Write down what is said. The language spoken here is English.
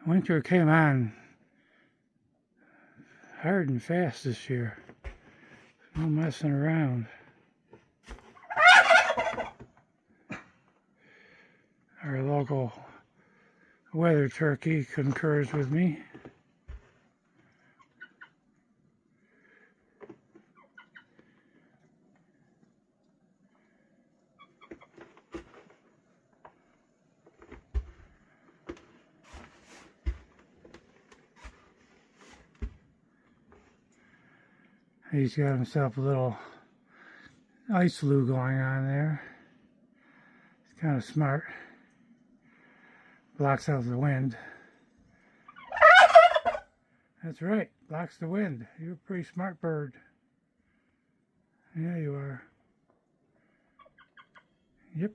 Winter came on hard and fast this year. No messing around. Our local weather turkey concurs with me. He's got himself a little ice loo going on there. It's kind of smart. Blocks out the wind. That's right, blocks the wind. You're a pretty smart bird. Yeah, you are. Yep.